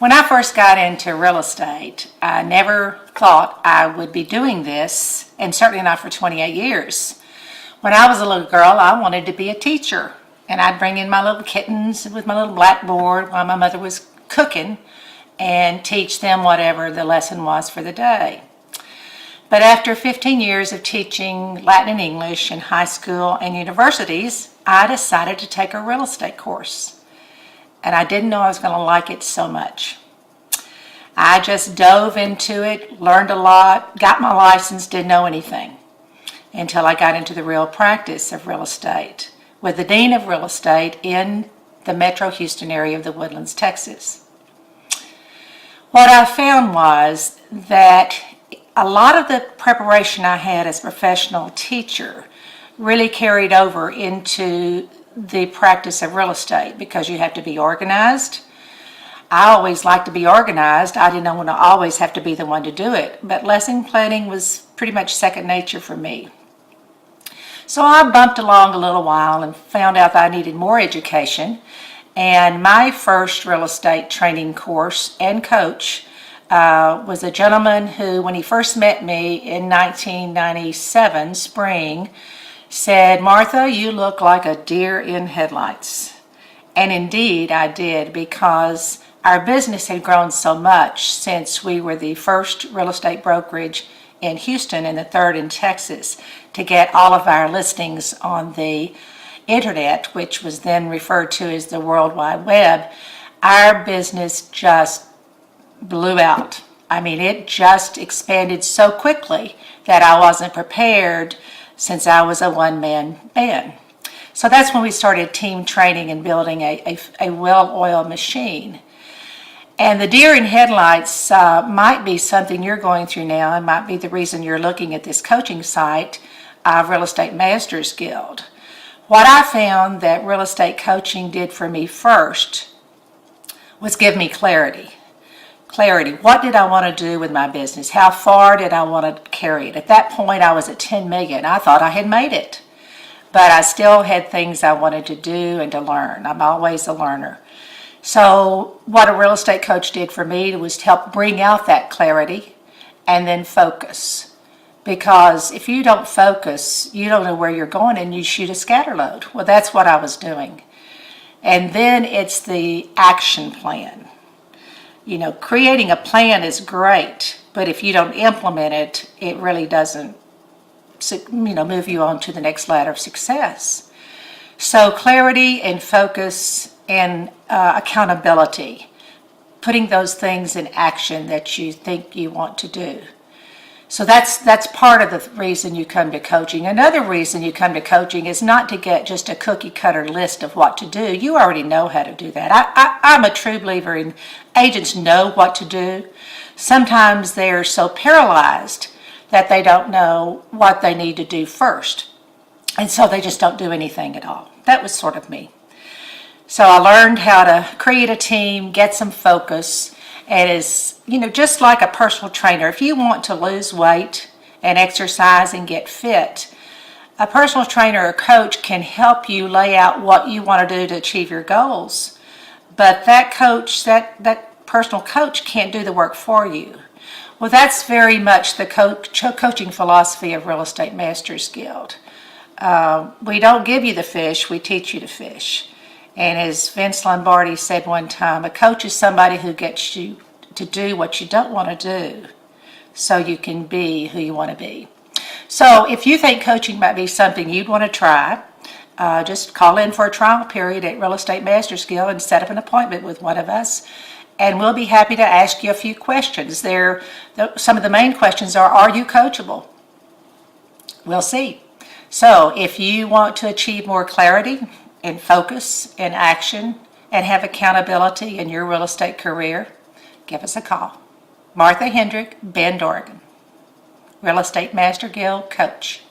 When I first got into real estate, I never thought I would be doing this, and certainly not for 28 years. When I was a little girl, I wanted to be a teacher, and I'd bring in my little kittens with my little blackboard while my mother was cooking and teach them whatever the lesson was for the day. But after 15 years of teaching Latin and English in high school and universities, I decided to take a real estate course. And I didn't know I was going to like it so much. I just dove into it, learned a lot, got my license, didn't know anything until I got into the real practice of real estate with the Dean of Real Estate in the Metro Houston area of the Woodlands, Texas. What I found was that a lot of the preparation I had as a professional teacher really carried over into the practice of real estate because you have to be organized. I always liked to be organized. I didn't want to always have to be the one to do it, but lesson planning was pretty much second nature for me. So I bumped along a little while and found out that I needed more education, and my first real estate training course and coach was a gentleman who, when he first met me in 1997 spring, said, "Martha, you look like a deer in headlights." And indeed I did, because our business had grown so much since we were the first real estate brokerage in Houston and the third in Texas to get all of our listings on the internet, which was then referred to as the World Wide Web. Our business just blew out. I mean, it just expanded so quickly that I wasn't prepared since I was a one-man band. So that's when we started team training and building a well-oiled machine. And the deer in headlights might be something you're going through now, and might be the reason you're looking at this coaching site, Real Estate Masters Guild. What I found that real estate coaching did for me first was give me clarity. Clarity. What did I want to do with my business? How far did I want to carry it? At that point, I was at 10 million. I thought I had made it, but I still had things I wanted to do and to learn. I'm always a learner. So what a real estate coach did for me was to help bring out that clarity and then focus. Because if you don't focus, you don't know where you're going and you shoot a scatter load. Well, that's what I was doing. And then it's the action plan. You know, creating a plan is great, but if you don't implement it, it really doesn't, move you on to the next ladder of success. So clarity and focus and accountability, putting those things in action that you think you want to do. So that's part of the reason you come to coaching. Another reason you come to coaching is not to get just a cookie cutter list of what to do. You already know how to do that. I'm a true believer in agents know what to do. Sometimes they're so paralyzed that they don't know what they need to do first. And so they just don't do anything at all. That was sort of me. So I learned how to create a team, get some focus. And is, just like a personal trainer, if you want to lose weight and exercise and get fit, a personal trainer or coach can help you lay out what you want to do to achieve your goals. But that coach, that personal coach can't do the work for you. Well, that's very much the coaching philosophy of Real Estate Masters Guild. We don't give you the fish, we teach you to fish. And as Vince Lombardi said one time, a coach is somebody who gets you to do what you don't want to do so you can be who you want to be. So if you think coaching might be something you'd want to try, just call in for a trial period at Real Estate Masters Guild and set up an appointment with one of us. And we'll be happy to ask you a few questions. Some of the main questions are you coachable? We'll see. So if you want to achieve more clarity and focus and action and have accountability in your real estate career, give us a call. Martha Hendrick, Bend, Oregon. Real Estate Master Guild Coach.